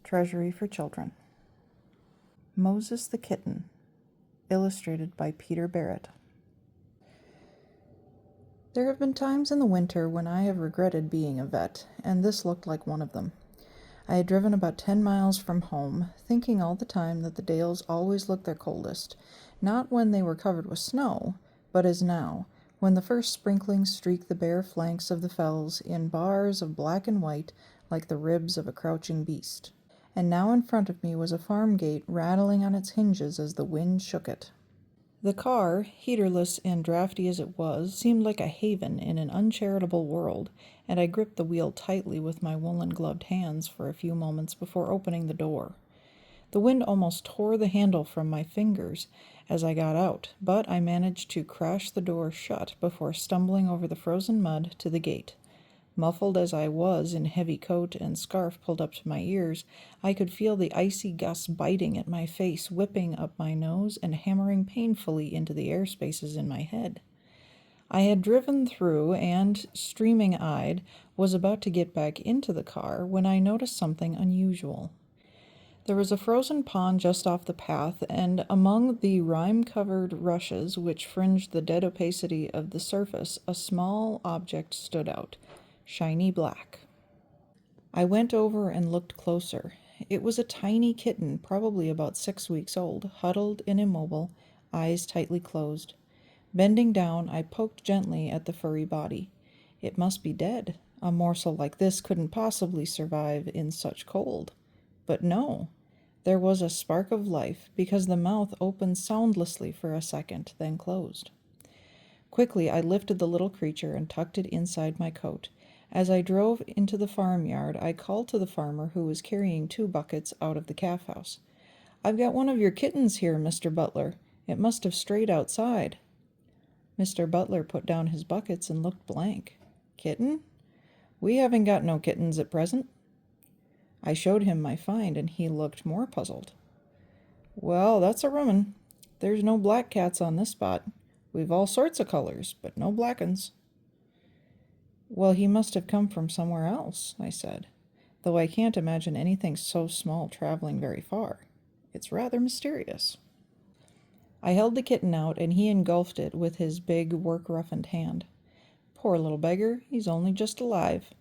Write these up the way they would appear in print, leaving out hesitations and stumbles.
Treasury for Children. Moses the Kitten, illustrated by Peter Barrett. There have been times in the winter when I have regretted being a vet, and this looked like one of them. I had driven about 10 miles from home, thinking all the time that the dales always looked their coldest, not when they were covered with snow, but as now, when the first sprinklings streaked the bare flanks of the fells in bars of black and white like the ribs of a crouching beast. And now in front of me was a farm gate rattling on its hinges as the wind shook it. The car, heaterless and draughty as it was, seemed like a haven in an uncharitable world, and I gripped the wheel tightly with my woolen-gloved hands for a few moments before opening the door. The wind almost tore the handle from my fingers as I got out, but I managed to crash the door shut before stumbling over the frozen mud to the gate. Muffled as I was in heavy coat and scarf pulled up to my ears, I could feel the icy gusts biting at my face, whipping up my nose and hammering painfully into the air spaces in my head. I had driven through and, streaming-eyed, was about to get back into the car when I noticed something unusual. There was a frozen pond just off the path, and among the rime-covered rushes which fringed the dead opacity of the surface, a small object stood out. Shiny black. I went over and looked closer. It was a tiny kitten, probably about 6 weeks old, huddled and immobile, eyes tightly closed. Bending down, I poked gently at the furry body. It must be dead. A morsel like this couldn't possibly survive in such cold. But no, there was a spark of life, because the mouth opened soundlessly for a second, then closed. Quickly I lifted the little creature and tucked it inside my coat. As I drove into the farmyard, I called to the farmer who was carrying 2 buckets out of the calf house. "I've got one of your kittens here, Mr. Butler. It must have strayed outside." Mr. Butler put down his buckets and looked blank. "Kitten? We haven't got no kittens at present." I showed him my find, and he looked more puzzled. "Well, that's a rum 'un. There's no black cats on this spot. We've all sorts of colors, but no black 'uns." "Well, he must have come from somewhere else," I said, "though I can't imagine anything so small traveling very far. It's rather mysterious." I held the kitten out, and he engulfed it with his big, work-roughened hand. "Poor little beggar, he's only just alive.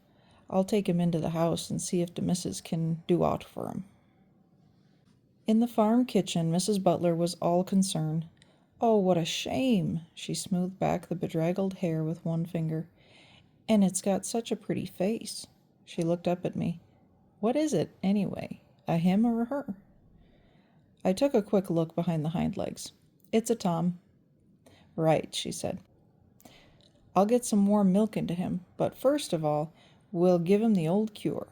I'll take him into the house and see if the missus can do aught for him." In the farm kitchen, Mrs. Butler was all concern. "Oh, what a shame!" She smoothed back the bedraggled hair with one finger. "And it's got such a pretty face." She looked up at me. "What is it, anyway? A him or a her?" I took a quick look behind the hind legs. "It's a tom." "Right," she said. "I'll get some warm milk into him, but first of all, we'll give him the old cure."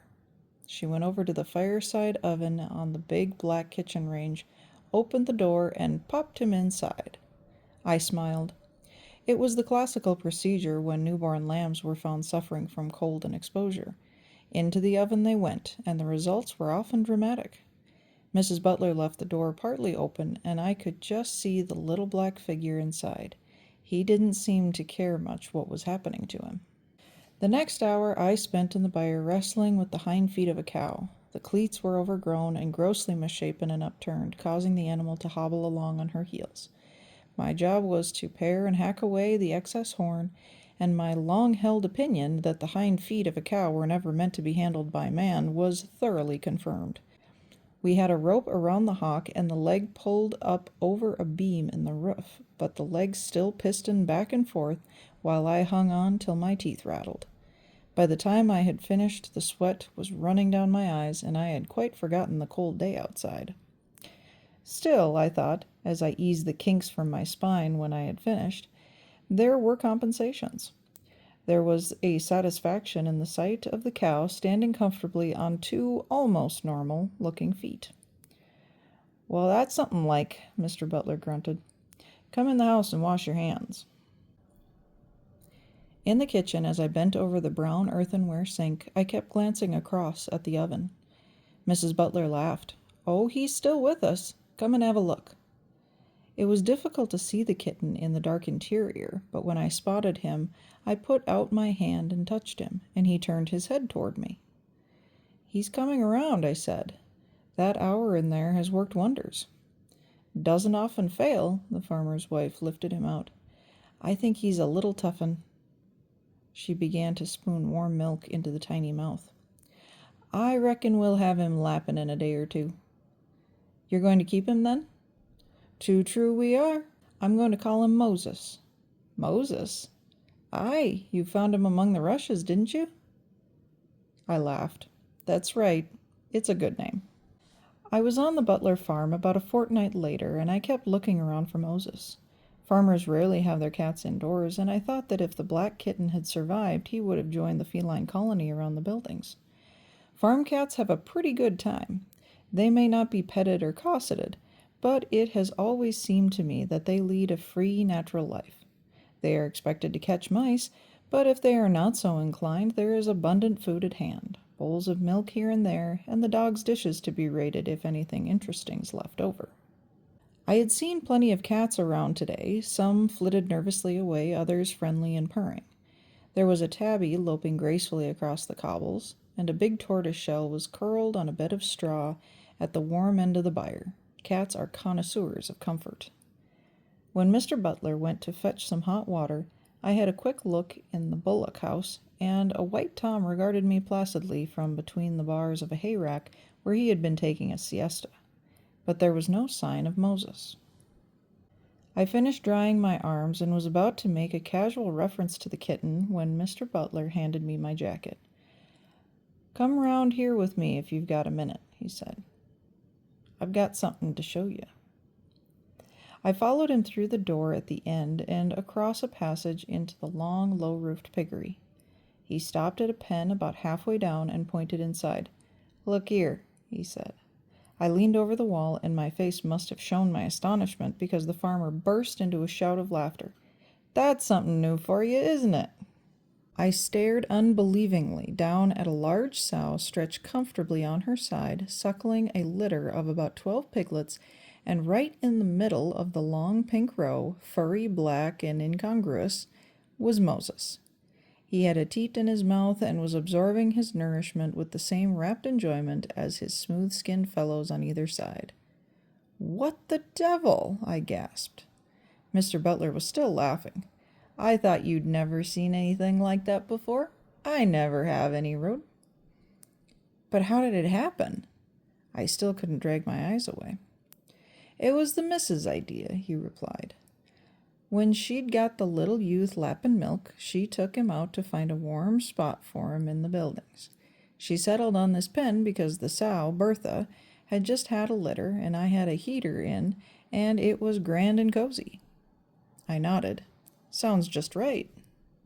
She went over to the fireside oven on the big black kitchen range, opened the door, and popped him inside. I smiled. It was the classical procedure when newborn lambs were found suffering from cold and exposure. Into the oven they went, and the results were often dramatic. Mrs. Butler left the door partly open, and I could just see the little black figure inside. He didn't seem to care much what was happening to him. The next hour I spent in the byre wrestling with the hind feet of a cow. The cleats were overgrown and grossly misshapen and upturned, causing the animal to hobble along on her heels. My job was to pare and hack away the excess horn, and my long-held opinion that the hind feet of a cow were never meant to be handled by man was thoroughly confirmed. We had a rope around the hock and the leg pulled up over a beam in the roof, but the legs still pistoned back and forth while I hung on till my teeth rattled. By the time I had finished, the sweat was running down my eyes, and I had quite forgotten the cold day outside. Still, I thought, as I eased the kinks from my spine when I had finished, there were compensations. There was a satisfaction in the sight of the cow standing comfortably on 2 almost normal-looking feet. "Well, that's something like," Mr. Butler grunted. "Come in the house and wash your hands." In the kitchen, as I bent over the brown earthenware sink, I kept glancing across at the oven. Mrs. Butler laughed. "Oh, he's still with us. Come and have a look." It was difficult to see the kitten in the dark interior, but when I spotted him, I put out my hand and touched him, and he turned his head toward me. "He's coming around," I said. That hour in there has worked wonders. Doesn't often fail, the farmer's wife lifted him out. I think he's a little toughen. She began to spoon warm milk into the tiny mouth. I reckon we'll have him lapping in a day or two. You're going to keep him then? Too true we are. I'm going to call him Moses. Moses? Aye, you found him among the rushes, didn't you? I laughed. That's right. It's a good name. I was on the Butler farm about a fortnight later, and I kept looking around for Moses. Farmers rarely have their cats indoors, and I thought that if the black kitten had survived, he would have joined the feline colony around the buildings. Farm cats have a pretty good time. They may not be petted or cosseted, but it has always seemed to me that they lead a free, natural life. They are expected to catch mice, but if they are not so inclined, there is abundant food at hand, bowls of milk here and there, and the dog's dishes to be raided if anything interesting's left over. I had seen plenty of cats around today. Some flitted nervously away, others friendly and purring. There was a tabby loping gracefully across the cobbles, and a big tortoiseshell was curled on a bed of straw at the warm end of the byre. Cats are connoisseurs of comfort. When Mr. Butler went to fetch some hot water, I had a quick look in the bullock house, and a white Tom regarded me placidly from between the bars of a hayrack where he had been taking a siesta. But there was no sign of Moses. I finished drying my arms and was about to make a casual reference to the kitten when Mr. Butler handed me my jacket. Come round here with me if you've got a minute, he said. I've got something to show you. I followed him through the door at the end and across a passage into the long, low-roofed piggery. He stopped at a pen about halfway down and pointed inside. Look here, he said. I leaned over the wall, and my face must have shown my astonishment because the farmer burst into a shout of laughter. That's something new for you, isn't it? I stared unbelievingly down at a large sow stretched comfortably on her side, suckling a litter of about 12 piglets, and right in the middle of the long pink row, furry, black, and incongruous, was Moses. He had a teat in his mouth and was absorbing his nourishment with the same rapt enjoyment as his smooth-skinned fellows on either side. What the devil? I gasped. Mr. Butler was still laughing. I thought you'd never seen anything like that before. I never have any road. But how did it happen? I still couldn't drag my eyes away. It was the missus' idea, he replied. When she'd got the little youth lapping milk, she took him out to find a warm spot for him in the buildings. She settled on this pen because the sow, Bertha, had just had a litter, and I had a heater in, and it was grand and cozy. I nodded. Sounds just right.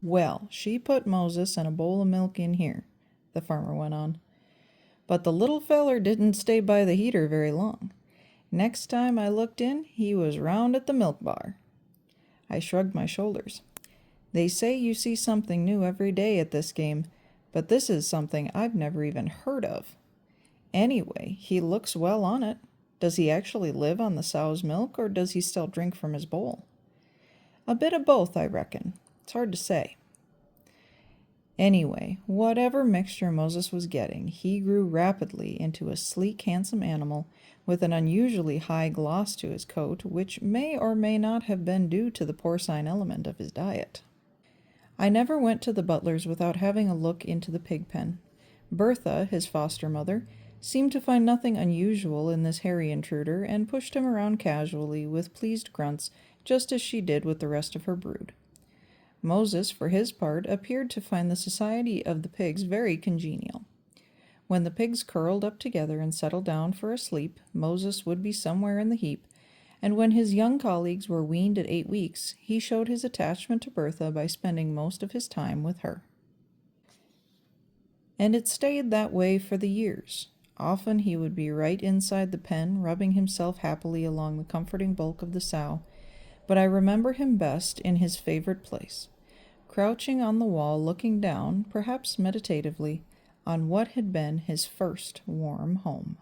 Well, she put Moses and a bowl of milk in here, the farmer went on. But the little feller didn't stay by the heater very long. Next time I looked in, he was round at the milk bar. I shrugged my shoulders. They say you see something new every day at this game, but this is something I've never even heard of. Anyway, he looks well on it. Does he actually live on the sow's milk, or does he still drink from his bowl? A bit of both, I reckon. It's hard to say. Anyway, whatever mixture Moses was getting, he grew rapidly into a sleek, handsome animal with an unusually high gloss to his coat, which may or may not have been due to the porcine element of his diet. I never went to the Butler's without having a look into the pig pen. Bertha, his foster mother, seemed to find nothing unusual in this hairy intruder and pushed him around casually with pleased grunts, just as she did with the rest of her brood. Moses, for his part, appeared to find the society of the pigs very congenial. When the pigs curled up together and settled down for a sleep, Moses would be somewhere in the heap, and when his young colleagues were weaned at 8 weeks, he showed his attachment to Bertha by spending most of his time with her. And it stayed that way for the years. Often he would be right inside the pen, rubbing himself happily along the comforting bulk of the sow, but I remember him best in his favorite place, crouching on the wall looking down, perhaps meditatively, on what had been his first warm home.